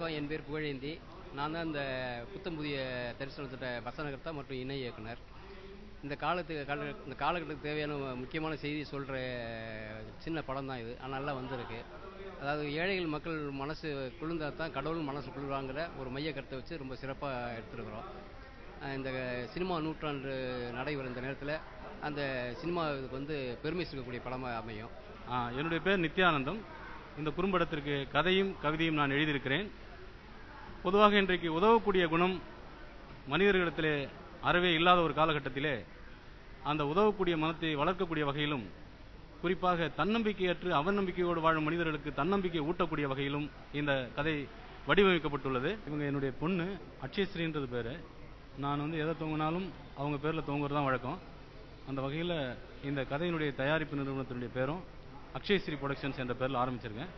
வணக்கம், என் பேர் புகழேந்தி. நான் தான் இந்த புத்தம் புதிய தரிசனத்திட்ட வசனகர்த்தா மற்றும் இணை இயக்குனர். இந்த காலகட்டத்துக்கு தேவையான முக்கியமான செய்தி சொல்கிற சின்ன படம் தான் இது. ஆனால் நல்லா வந்திருக்கு. அதாவது ஏழைகள் மக்கள் மனசு குளிர்ந்தால் தான் கடவுள் மனசு குளிர்வாங்கிற ஒரு மைய கருத்தை வச்சு ரொம்ப சிறப்பாக எடுத்துருக்குறோம். இந்த சினிமா நூற்றாண்டு நடைபெறும் இந்த நேரத்தில் அந்த சினிமாவுக்கு வந்து பெருமை சேர்க்கக்கூடிய படமாக அமையும். என்னுடைய பேர் நித்யானந்தம். இந்த குறும்படத்திற்கு கதையும் கவிதையும் நான் எழுதியிருக்கிறேன். பொதுவாக இன்றைக்கு உதவக்கூடிய குணம் மனிதர்களிடத்திலே அறவே இல்லாத ஒரு காலகட்டத்திலே அந்த உதவக்கூடிய மனத்தை வளர்க்கக்கூடிய வகையிலும், குறிப்பாக தன்னம்பிக்கையற்று அவநம்பிக்கையோடு வாழும் மனிதர்களுக்கு தன்னம்பிக்கை ஊட்டக்கூடிய வகையிலும் இந்த கதை வடிவமைக்கப்பட்டுள்ளது. இவங்க என்னுடைய பொண்ணு அக்ஷயஸ்ரீன்றது பேர். நான் வந்து எதை தூங்கினாலும் அவங்க பேரில் தூங்குறது தான் வழக்கம். அந்த வகையில் இந்த கதையினுடைய தயாரிப்பு நிறுவனத்தினுடைய பேரும் அக்ஷயஸ்ரீ புரொடக்ஷன்ஸ் என்ற பேரில் ஆரம்பிச்சிருக்கேன்.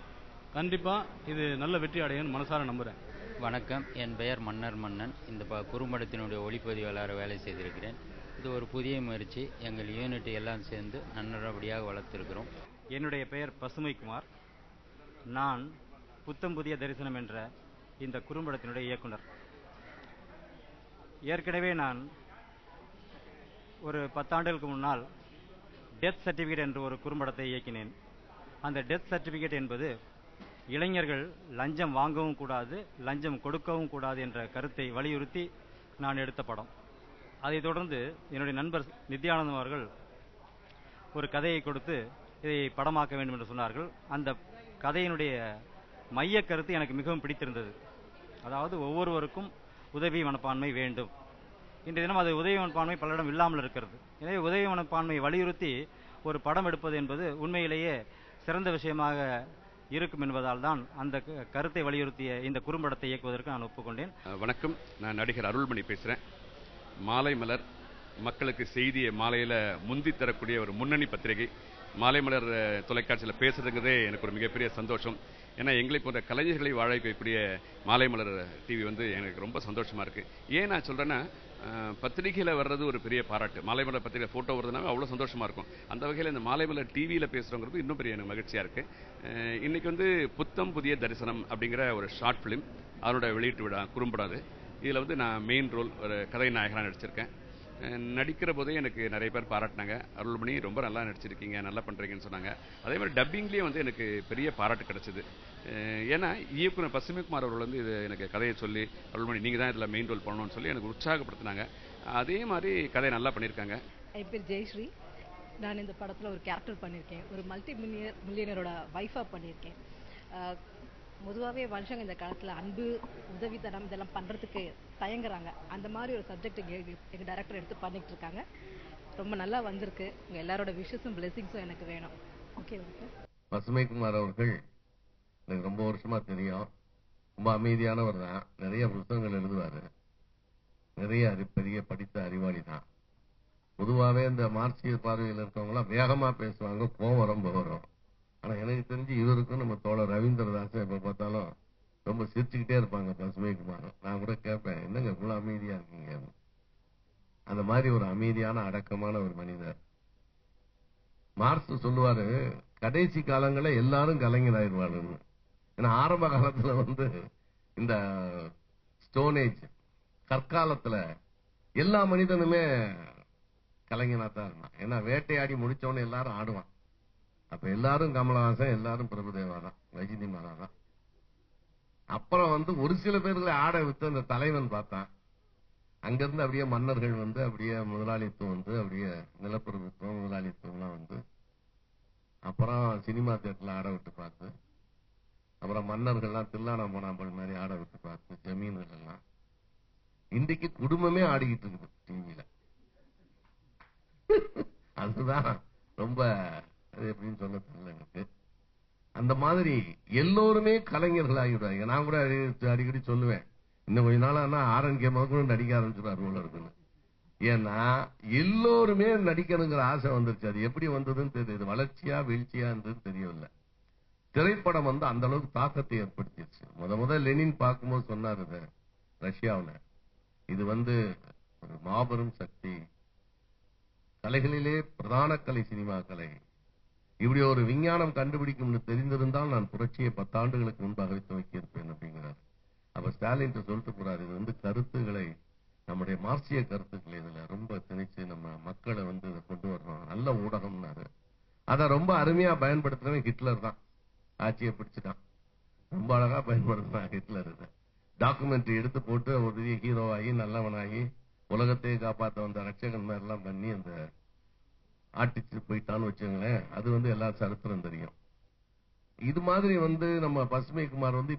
கண்டிப்பாக இது நல்ல வெற்றி அடையும் மனசார நம்புகிறேன். வணக்கம், என் பெயர் மன்னர் மன்னன். இந்த குறும்படத்தினுடைய ஒளிப்பதிவாளராக வேலை செய்திருக்கிறேன். இது ஒரு புதிய முயற்சி. எங்கள் யூனிட் எல்லாம் சேர்ந்து நல்லபடியாக வளர்த்திருக்கிறோம். என்னுடைய பெயர் பசுமைக்குமார். நான் புத்தம் புதிய தரிசனம் என்ற இந்த குறும்படத்தினுடைய இயக்குனர். ஏற்கனவே நான் ஒரு 10 ஆண்டுகளுக்கு முன்னால் டெத் சர்டிஃபிகேட் என்ற ஒரு குறும்படத்தை இயக்கினேன். அந்த டெத் சர்டிஃபிகேட் என்பது இளைஞர்கள் லஞ்சம் வாங்கவும் கூடாது, லஞ்சம் கொடுக்கவும் கூடாது என்ற கருத்தை வலியுறுத்தி நான் எடுத்த படம். அதைத் தொடர்ந்து என்னுடைய நண்பர் நித்யானந்தம் அவர்கள் ஒரு கதையை கொடுத்து இதை படமாக்க வேண்டும் என்று சொன்னார்கள். அந்த கதையினுடைய மைய கருத்து எனக்கு மிகவும் பிடித்திருந்தது. அதாவது ஒவ்வொருவருக்கும் உதவி மனப்பான்மை வேண்டும். இன்றைய தினம் அது உதவி மனப்பான்மை பலரிடம் இல்லாமல் இருக்கிறது. எனவே உதவி மனப்பான்மை வலியுறுத்தி ஒரு படம் எடுப்பது என்பது உண்மையிலேயே சிறந்த விஷயமாக இருக்கும் என்பதால் தான் அந்த கருத்தை வலியுறுத்திய இந்த குறும்படத்தை இயக்குவதற்கு நான் ஒப்புக்கொண்டேன். வணக்கம், நான் நடிகர் அருள்மணி பேசுகிறேன். மாலை மலர் மக்களுக்கு செய்தியை மாலையில் முந்தி தரக்கூடிய ஒரு முன்னணி பத்திரிகை. மாலை மலர் தொலைக்காட்சியில் பேசுறதுங்கிறதே எனக்கு ஒரு மிகப்பெரிய சந்தோஷம். ஏன்னா எங்களை போன்ற கலைஞர்களை வாழ வைக்கக்கூடிய மாலை மலர் டிவி வந்து எனக்கு ரொம்ப சந்தோஷமாக இருக்குது. ஏன் நான் சொல்கிறேன்னா, பத்திரிகையில் வர்றது ஒரு பெரிய பாராட்டு. மாலை மலர் பத்திரிகை ஃபோட்டோ வருதுனாவே அவ்வளோ சந்தோஷமாக இருக்கும். அந்த வகையில் இந்த மாலை மலர் டிவியில் பேசுகிறோங்கிறது இன்னும் பெரிய எனக்கு மகிழ்ச்சியாக இருக்குது. இன்றைக்கி வந்து புத்தம் புதிய தரிசனம் அப்படிங்கிற ஒரு ஷார்ட் ஃபிலிம், அதனோட வெளியீட்டு விழா குறும்படம் அது. இதில் வந்து நான் மெயின் ரோல் ஒரு கதை நாயகனாக நடிச்சிருக்கேன். நடிக்கிற போதே எனக்கு நிறைய பேர் பாராட்டினாங்க. அருள்மணி ரொம்ப நல்லா நடிச்சிருக்கீங்க, நல்லா பண்ணுறீங்கன்னு சொன்னாங்க. அதே மாதிரி டப்பிங்லேயே வந்து எனக்கு பெரிய பாராட்டு கிடச்சிது. ஏன்னா இயக்குனர் பசுமைக்குமார் அவர்கள் வந்து இது எனக்கு கதையை சொல்லி, அருள்மணி நீங்கள் தான் இதில் மெயின் ரோல் பண்ணணும்னு சொல்லி எனக்கு உற்சாகப்படுத்தினாங்க. அதே மாதிரி கதையை நல்லா பண்ணியிருக்காங்க. என் பேர் ஜெயஸ்ரீ. நான் இந்த படத்தில் ஒரு கேரக்டர் பண்ணியிருக்கேன். ஒரு மல்டி மில்லியனரோட வைஃபாக பண்ணியிருக்கேன். பொதுவாகவே மனுஷங்க இந்த காலத்தில் அன்பு, உதவித்தனம் இதெல்லாம் பண்ணுறதுக்கு தயங்குறாங்க. அந்த மாதிரி ஒரு சப்ஜெக்ட் எங்கள் டைரக்டர் எடுத்து பண்ணிட்டு இருக்காங்க. ரொம்ப நல்லா வந்திருக்கு. உங்கள் எல்லாரோட விஷஸும் பிளெஸிங்ஸும் எனக்கு வேணும். ஓகே. பசுமைக்குமார் அவர்கள் எனக்கு ரொம்ப வருஷமா தெரியும். ரொம்ப அமைதியானவர் தான். நிறைய புத்தகங்கள் எழுதுவார். நிறைய பெரிய படித்த அறிவாளி தான். பொதுவாகவே இந்த மார்க்சிய பார்வையில் இருக்கவங்களாம் வேகமா பேசுவாங்க, கோவம் ரொம்ப வரும். ஆனா எனக்கு தெரிஞ்சு இவருக்கும் நம்ம தோழர் ரவீந்திரதாசன் எப்ப பார்த்தாலும் ரொம்ப சிரிச்சுக்கிட்டே இருப்பாங்க. பசுமைக்குமார் நான் கூட கேட்பேன், என்னங்க இவ்வளவு அமைதியா இருக்கீங்க? அந்த மாதிரி ஒரு அமைதியான அடக்கமான ஒரு மனிதர். மார்க்ஸ் சொல்லுவாரு, கடைசி காலங்களில் எல்லாரும் கலைஞர் ஆயிடுவாருன்னு. ஏன்னா ஆரம்ப காலத்துல வந்து இந்த ஸ்டோன் ஏஜ் கற்காலத்துல எல்லா மனிதனுமே கலைஞனா தான் இருந்தான். ஏன்னா வேட்டையாடி முடிச்சவன எல்லாரும் ஆடுவான். அப்ப எல்லாரும் கமலஹாசன், எல்லாரும் பிரபுதேவா தான், ரஜினி மாறா தான். அப்புறம் வந்து ஒரு சில பேர்களை ஆட விட்டு அந்த தலைவன் பார்த்தான். அங்கிருந்து அப்படியே மன்னர்கள் வந்து அப்படியே முதலாளித்துவம் வந்து அப்படியே நிலப்பிரபுத்துவம் முதலாளித்துவம்லாம் வந்து அப்புறம் சினிமா தியேட்டர்ல ஆட விட்டு பார்த்து, அப்புறம் மன்னர்கள்லாம் தில்லானா போனாம்பல் மாதிரி ஆட விட்டு பார்த்து, ஜமீன்கள் எல்லாம் இன்றைக்கு குடும்பமே ஆடிக்கிட்டு இருக்குது டிவியில. அதுதான் ரொம்ப அது எப்படின்னு சொல்ல தெரியல எனக்கு. அந்த மாதிரி எல்லோருமே கலைஞர்கள் ஆகிவிடுவாங்க. நான் கூட அடிக்கடி சொல்லுவேன், இன்னும் கொஞ்ச நாள் ஆனா RNK கூட நடிக்க ஆரம்பிச்சுருவார் போல இருக்குன்னு. ஏன்னா எல்லோருமே நடிக்கணுங்கிற ஆசை வந்துருச்சு. அது எப்படி வந்ததுன்னு தெரியுது, வளர்ச்சியா வீழ்ச்சியான்றது தெரியவில்லை. திரைப்படம் வந்து அந்த அளவுக்கு தாக்கத்தை ஏற்படுத்திடுச்சு. முத லெனின் பார்க்கும்போது சொன்னாரு ரஷ்யாவில், இது வந்து ஒரு மாபெரும் சக்தி, கலைகளிலே பிரதான கலை சினிமா கலை, இப்படி ஒரு விஞ்ஞானம் கண்டுபிடிக்கும்னு தெரிந்திருந்தால் நான் புரட்சியை 10 ஆண்டுகளுக்கு முன்பாகவே துவக்கி இருப்பேன் அப்படிங்கிறார். அப்ப ஸ்டாலின் சொல்லிட்டு போறாரு, இது வந்து கருத்துக்களை, நம்முடைய மார்க்சிய கருத்துக்களை இதுல ரொம்ப திணிச்சு நம்ம மக்களை வந்து இதை கொண்டு வரணும், நல்ல ஊடகம்னாரு. அதை ரொம்ப அருமையா பயன்படுத்துறவன் ஹிட்லர் தான். ஆட்சியை பிடிச்சிட்டான், ரொம்ப அழகா பயன்படுத்தினான் ஹிட்லர். இதை டாக்குமெண்ட்ரி எடுத்து போட்டு ஒரு பெரிய ஹீரோவாகி நல்லவனாகி உலகத்தையே காப்பாற்ற வந்த ரட்சகன் மாதிரி எல்லாம் பண்ணி அந்த ஆட்டிச்சு போயிட்டான்னு வச்சுங்களேன். அது வந்து எல்லா சரித்திரம் தெரியும். இது மாதிரி வந்து நம்ம பசுமை குமார் வந்து